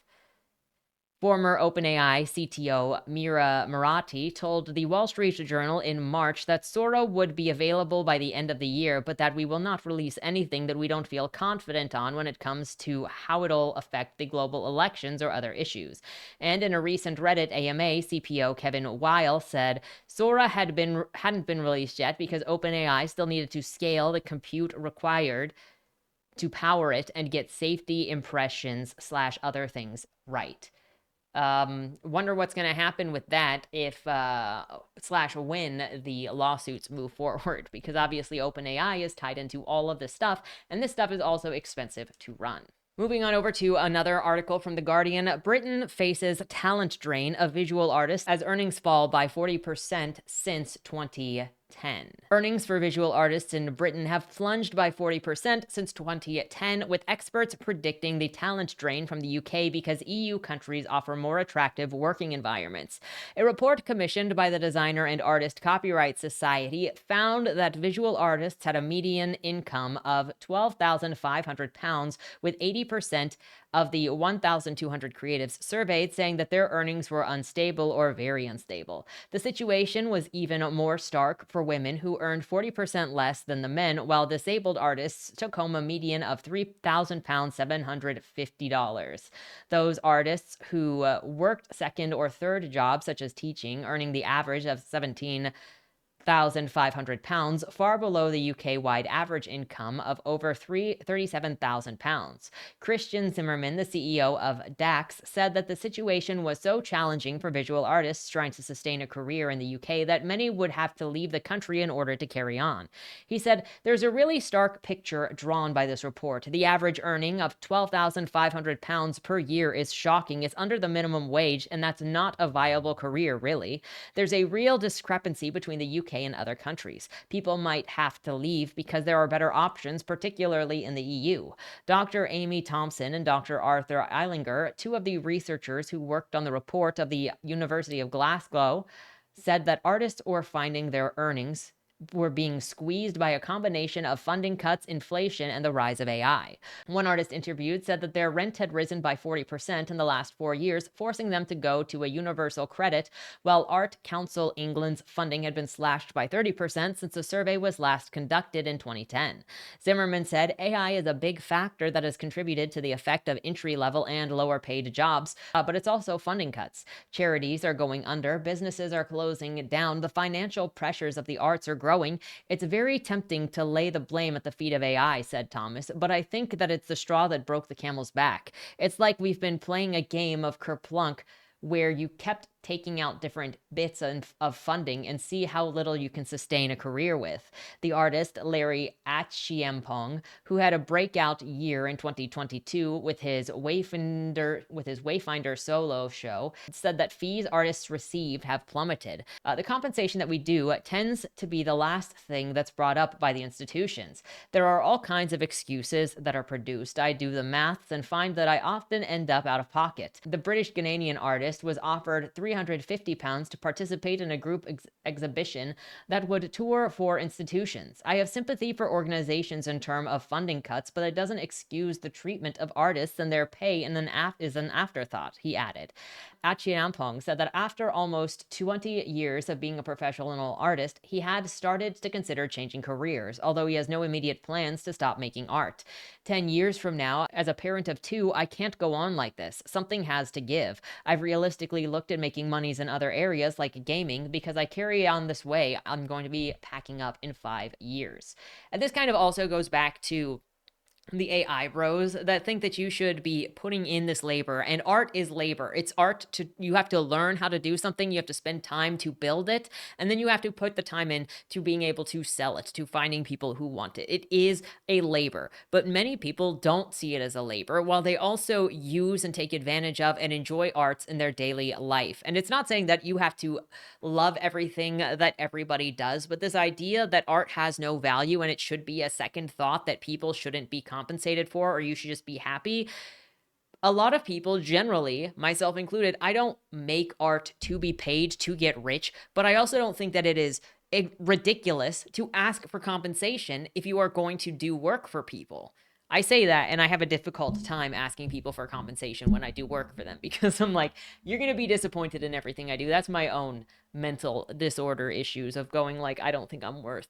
Former OpenAI CTO Mira Murati told the Wall Street Journal in March that Sora would be available by the end of the year, but that we will not release anything that we don't feel confident on when it comes to how it'll affect the global elections or other issues. And in a recent Reddit AMA, CPO Kevin Weil said Sora hadn't been released yet because OpenAI still needed to scale the compute required to power it and get safety impressions / other things right. Wonder what's going to happen with that if / when the lawsuits move forward, because obviously OpenAI is tied into all of this stuff, and this stuff is also expensive to run. Moving on over to another article from The Guardian, Britain faces talent drain of visual artists as earnings fall by 40% since 2010. Earnings for visual artists in Britain have plunged by 40% since 2010, with experts predicting the talent drain from the UK because EU countries offer more attractive working environments. A report commissioned by the Designer and Artist Copyright Society found that visual artists had a median income of £12,500, with 80% of the 1,200 creatives surveyed saying that their earnings were unstable or very unstable. The situation was even more stark for women, who earned 40% less than the men, while disabled artists took home a median of £3,000, $750. Those artists who worked second or third jobs, such as teaching, earning the average of £17,500, far below the UK-wide average income of over £37,000. Christian Zimmerman, the CEO of DAX, said that the situation was so challenging for visual artists trying to sustain a career in the UK that many would have to leave the country in order to carry on. He said, "There's a really stark picture drawn by this report. The average earning of £12,500 per year is shocking. It's under the minimum wage, and that's not a viable career, really. There's a real discrepancy between the UK and other countries. People might have to leave because there are better options, particularly in the EU." Dr. Amy Thompson and Dr. Arthur Eilinger, two of the researchers who worked on the report of the University of Glasgow, said that artists were finding their earnings were being squeezed by a combination of funding cuts, inflation, and the rise of AI. One artist interviewed said that their rent had risen by 40% in the last 4 years, forcing them to go to a universal credit, while Art Council England's funding had been slashed by 30% since the survey was last conducted in 2010. Zimmerman said AI is a big factor that has contributed to the effect of entry-level and lower-paid jobs, but it's also funding cuts. Charities are going under, businesses are closing down, the financial pressures of the arts are growing. It's very tempting to lay the blame at the feet of AI, said Thomas, but I think that it's the straw that broke the camel's back. It's like we've been playing a game of kerplunk where you kept taking out different bits of funding and see how little you can sustain a career with. The artist Larry Achiampong, who had a breakout year in 2022 with his Wayfinder solo show, said that fees artists received have plummeted. The compensation that we do tends to be the last thing that's brought up by the institutions. There are all kinds of excuses that are produced. I do the maths and find that I often end up out of pocket. The British Ghanaian artist was offered £350 to participate in a group exhibition that would tour for institutions. I have sympathy for organizations in terms of funding cuts, but it doesn't excuse the treatment of artists, and their pay is an afterthought, he added. Achiampong said that after almost 20 years of being a professional artist, he had started to consider changing careers, although he has no immediate plans to stop making art. 10 years from now, as a parent of two, I can't go on like this. Something has to give. I've realistically looked at making monies in other areas like gaming because I carry on this way. I'm going to be packing up in 5 years. And this kind of also goes back to the AI bros that think that you should be putting in this labor, and art is labor. It's art to, you have to learn how to do something, you have to spend time to build it, and then you have to put the time in to being able to sell it, to finding people who want it. It is a labor, but many people don't see it as a labor, while they also use and take advantage of and enjoy arts in their daily life. And it's not saying that you have to love everything that everybody does, but this idea that art has no value and it should be a second thought that people shouldn't be compensated for, or you should just be happy. A lot of people, generally, myself included, I don't make art to be paid to get rich, but I also don't think that it is ridiculous to ask for compensation if you are going to do work for people. I say that and I have a difficult time asking people for compensation when I do work for them because I'm like, you're going to be disappointed in everything I do. That's my own mental disorder issues of going like, I don't think I'm worth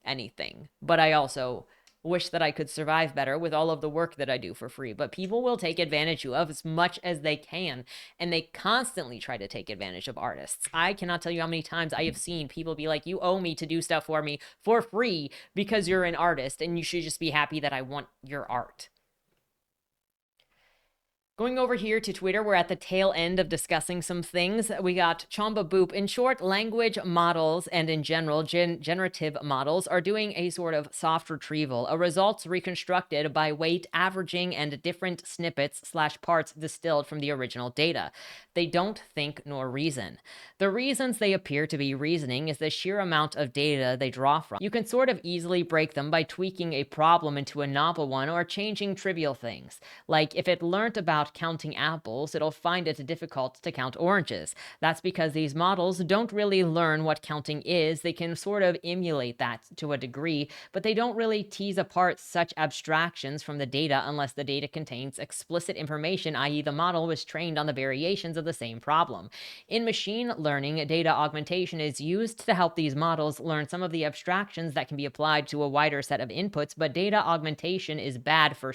anything. But I also wish that I could survive better with all of the work that I do for free. But people will take advantage of as much as they can, and they constantly try to take advantage of artists. I cannot tell you how many times I have seen people be like, you owe me to do stuff for me for free because you're an artist, and you should just be happy that I want your art. Going over here to Twitter, we're at the tail end of discussing some things. We got Chamba Boop. In short, language models and in general, generative models are doing a sort of soft retrieval, a results reconstructed by weight averaging and different snippets slash parts distilled from the original data. They don't think nor reason. The reasons they appear to be reasoning is the sheer amount of data they draw from. You can sort of easily break them by tweaking a problem into a novel one or changing trivial things. Like if it learnt about counting apples, it'll find it difficult to count oranges. That's because these models don't really learn what counting is. They can sort of emulate that to a degree, but they don't really tease apart such abstractions from the data unless the data contains explicit information, i.e. the model was trained on the variations of the same problem. In machine learning, data augmentation is used to help these models learn some of the abstractions that can be applied to a wider set of inputs, but data augmentation is bad for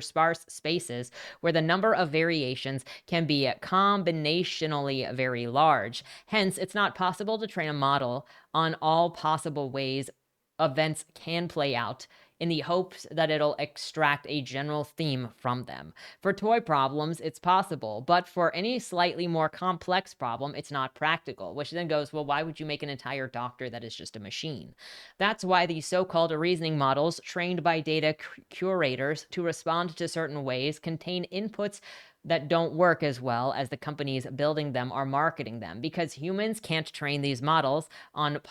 sparse spaces where the number of variations can be combinationally very large. Hence, it's not possible to train a model on all possible ways events can play out in the hopes that it'll extract a general theme from them. For toy problems, it's possible, but for any slightly more complex problem, it's not practical, which then goes, well, why would you make an entire doctor that is just a machine? That's why these so-called reasoning models, trained by data curators to respond to certain ways, contain inputs that don't work as well as the companies building them are marketing them, because humans can't train these models on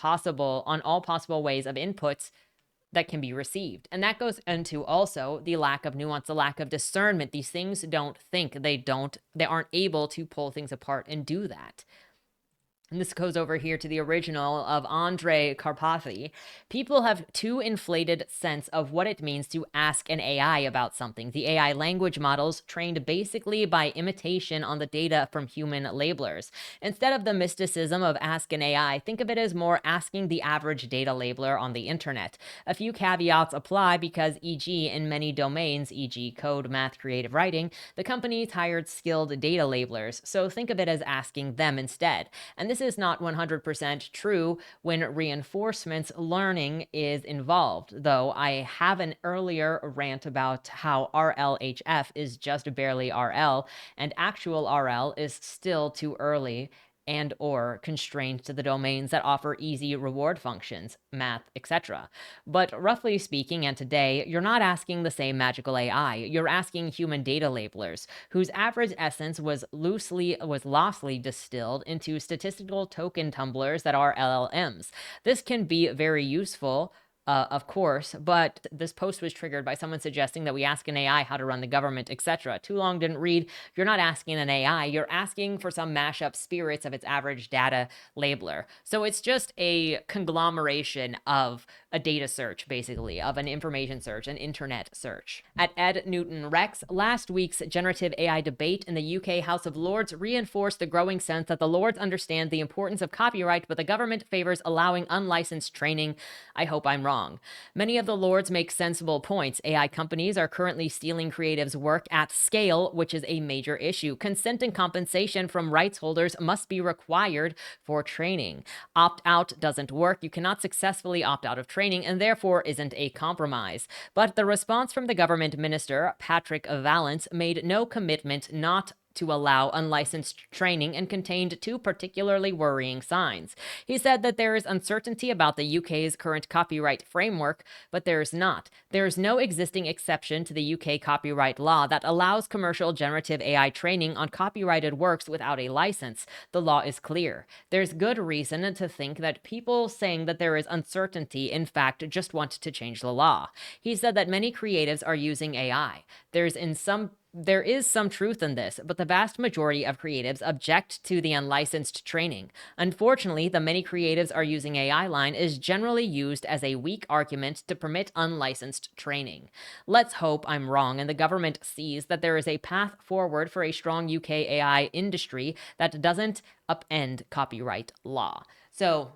all possible ways of inputs that can be received. And that goes into also the lack of nuance, the lack of discernment. These things don't think. They aren't able to pull things apart and do that. And this goes over here to the original of Andre Karpathy. People have too inflated sense of what it means to ask an AI about something. The AI language models trained basically by imitation on the data from human labelers. Instead of the mysticism of ask an AI, think of it as more asking the average data labeler on the internet. A few caveats apply because, e.g., in many domains, e.g., code, math, creative writing, the companies hired skilled data labelers. So think of it as asking them instead. And this is not 100% true when reinforcement learning is involved, though I have an earlier rant about how RLHF is just barely RL, and actual RL is still too early and or constrained to the domains that offer easy reward functions, math, etc. But roughly speaking, and today, you're not asking the same magical AI. You're asking human data labelers, whose average essence was loosely distilled into statistical token tumblers that are LLMs. This can be very useful of course, but this post was triggered by someone suggesting that we ask an AI how to run the government, etc. Too long didn't read. You're not asking an AI, you're asking for some mashup spirits of its average data labeler. So it's just a conglomeration of a data search, basically, of an information search, an internet search. At Ed Newton Rex, last week's generative AI debate in the UK House of Lords reinforced the growing sense that the Lords understand the importance of copyright, but the government favors allowing unlicensed training. I hope I'm wrong. Many of the Lords make sensible points. AI companies are currently stealing creatives' work at scale, which is a major issue. Consent and compensation from rights holders must be required for training. Opt out doesn't work. You cannot successfully opt out of training and therefore isn't a compromise. But the response from the government minister, Patrick Vallance, made no commitment not to allow unlicensed training and contained two particularly worrying signs. He said that there is uncertainty about the UK's current copyright framework, but there is not. There is no existing exception to the UK copyright law that allows commercial generative AI training on copyrighted works without a license. The law is clear. There's good reason to think that people saying that there is uncertainty, in fact, just want to change the law. He said that many creatives are using AI. There is some truth in this, but the vast majority of creatives object to the unlicensed training. Unfortunately, the many creatives are using AI line is generally used as a weak argument to permit unlicensed training. Let's hope I'm wrong and the government sees that there is a path forward for a strong UK AI industry that doesn't upend copyright law. So,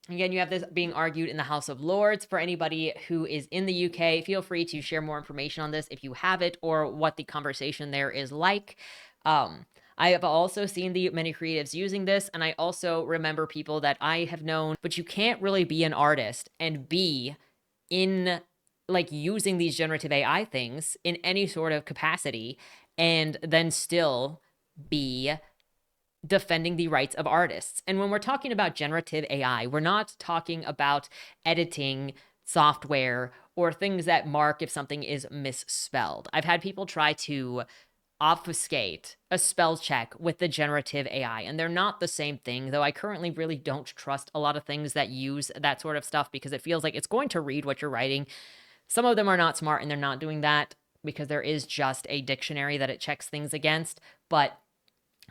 again, you have this being argued in the House of Lords. For anybody who is in the UK, feel free to share more information on this if you have it or what the conversation there is like. I have also seen the many creatives using this, and I also remember people that I have known, but you can't really be an artist and be in like using these generative AI things in any sort of capacity and then still be defending the rights of artists. And when we're talking about generative AI, we're not talking about editing software or things that mark if something is misspelled. I've had people try to obfuscate a spell check with the generative AI, and they're not the same thing, though I currently really don't trust a lot of things that use that sort of stuff because it feels like it's going to read what you're writing. Some of them are not smart and they're not doing that because there is just a dictionary that it checks things against, but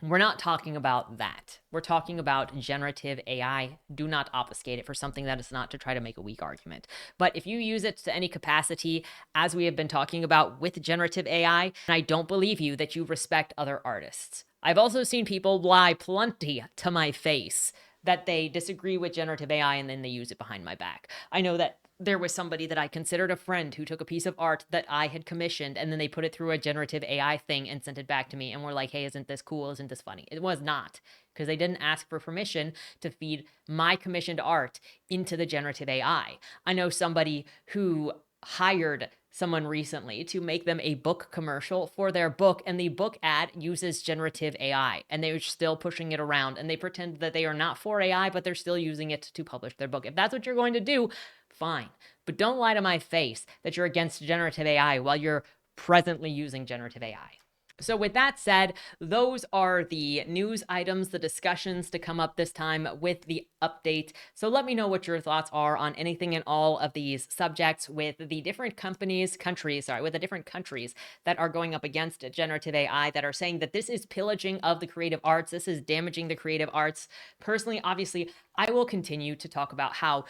we're not talking about that. We're talking about generative AI. Do not obfuscate it for something that is not to try to make a weak argument. But if you use it to any capacity, as we have been talking about with generative AI, I don't believe you that you respect other artists. I've also seen people lie plenty to my face that they disagree with generative AI and then they use it behind my back. I know that there was somebody that I considered a friend who took a piece of art that I had commissioned and then they put it through a generative AI thing and sent it back to me and were like, hey, isn't this cool? Isn't this funny? It was not, because they didn't ask for permission to feed my commissioned art into the generative AI. I know somebody who hired someone recently to make them a book commercial for their book, and the book ad uses generative AI, and they're still pushing it around, and they pretend that they are not for AI, but they're still using it to publish their book. If that's what you're going to do, fine. But don't lie to my face that you're against generative AI while you're presently using generative AI. So with that said, those are the news items, the discussions to come up this time with the update. So let me know what your thoughts are on anything and all of these subjects with the different countries that are going up against generative AI that are saying that this is pillaging of the creative arts, this is damaging the creative arts. Personally, obviously, I will continue to talk about how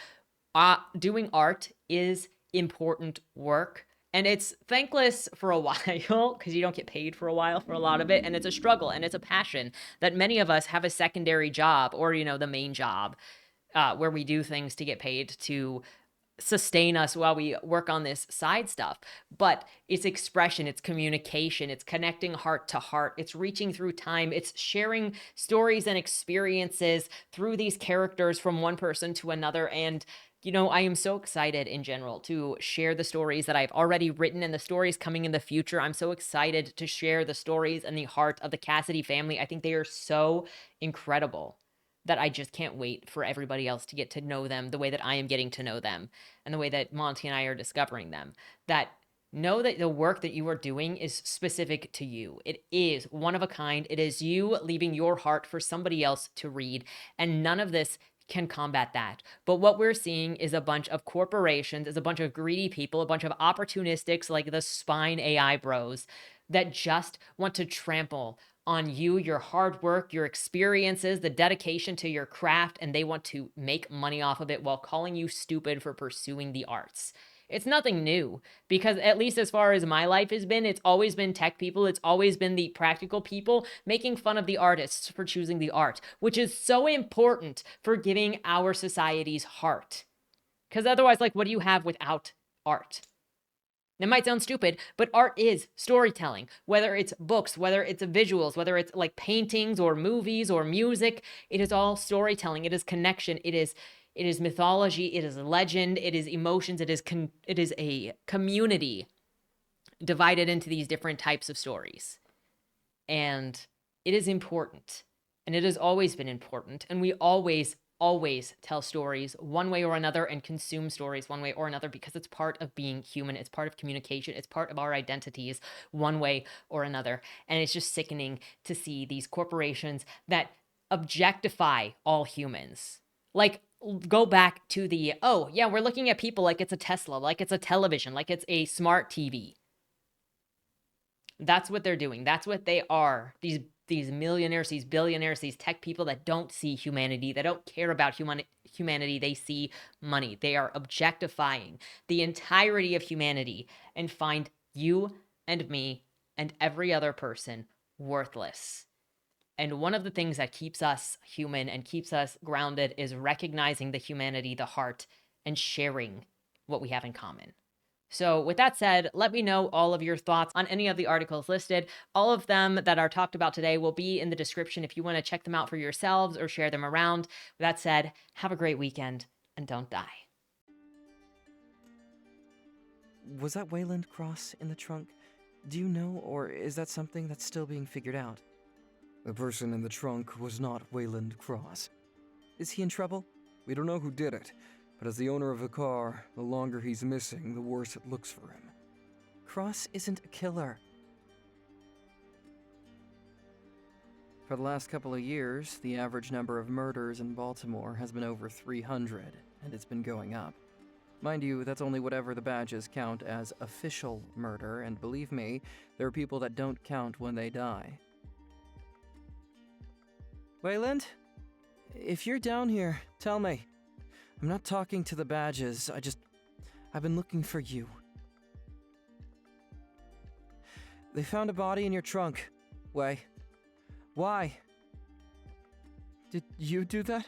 doing art is important work. And it's thankless for a while because you don't get paid for a while for a lot of it. And it's a struggle and it's a passion that many of us have a secondary job or, the main job where we do things to get paid to sustain us while we work on this side stuff. But it's expression, it's communication, it's connecting heart to heart, it's reaching through time, it's sharing stories and experiences through these characters from one person to another. And I am so excited in general to share the stories that I've already written and the stories coming in the future. I'm so excited to share the stories and the heart of the Cassidy family. I think they are so incredible that I just can't wait for everybody else to get to know them the way that I am getting to know them and the way that Monty and I are discovering them. That know that the work that you are doing is specific to you. It is one of a kind. It is you leaving your heart for somebody else to read. And none of this can combat that. But what we're seeing is a bunch of corporations, is a bunch of greedy people, a bunch of opportunistics like the spine AI bros that just want to trample on you, your hard work, your experiences, the dedication to your craft, and they want to make money off of it while calling you stupid for pursuing the arts. It's nothing new, because at least as far as my life has been, it's always been tech people, it's always been the practical people making fun of the artists for choosing the art, which is so important for giving our society's heart. Because otherwise, like, what do you have without art? It might sound stupid, but art is storytelling. Whether it's books, whether it's visuals, whether it's like paintings or movies or music, it is all storytelling. It is connection. It is mythology. It is legend. It is emotions. It is a community divided into these different types of stories. And it is important. And it has always been important. And we always tell stories one way or another and consume stories one way or another, because it's part of being human. It's part of communication. It's part of our identities one way or another. And it's just sickening to see these corporations that objectify all humans. Like, go back to the, oh, yeah, we're looking at people like it's a Tesla, like it's a television, like it's a smart TV. That's what they're doing. That's what they are. These millionaires, these billionaires, these tech people that don't see humanity, that don't care about humanity, they see money. They are objectifying the entirety of humanity and find you and me and every other person worthless. And one of the things that keeps us human and keeps us grounded is recognizing the humanity, the heart, and sharing what we have in common. So with that said, let me know all of your thoughts on any of the articles listed. All of them that are talked about today will be in the description if you want to check them out for yourselves or share them around. With that said, have a great weekend and don't die. Was that Wayland Cross in the trunk? Do you know, or is that something that's still being figured out? The person in the trunk was not Wayland Cross. Is he in trouble? We don't know who did it, but as the owner of the car, the longer he's missing, the worse it looks for him. Cross isn't a killer. For the last couple of years, the average number of murders in Baltimore has been over 300, and it's been going up. Mind you, that's only whatever the badges count as official murder, and believe me, there are people that don't count when they die. Wayland? If you're down here, tell me. I'm not talking to the badges, I've been looking for you. They found a body in your trunk. Way. Why? Did you do that?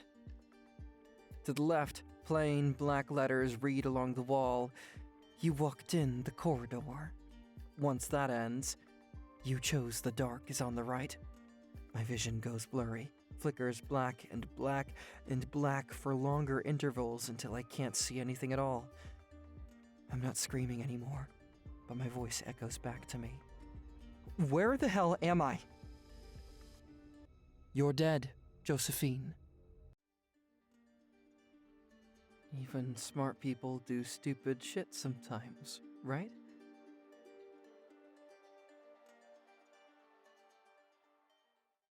To the left, plain black letters read along the wall. You walked in the corridor. Once that ends, you chose the dark is on the right. My vision goes blurry, flickers black and black and black for longer intervals until I can't see anything at all. I'm not screaming anymore, but my voice echoes back to me. Where the hell am I? You're dead, Josephine. Even smart people do stupid shit sometimes, right?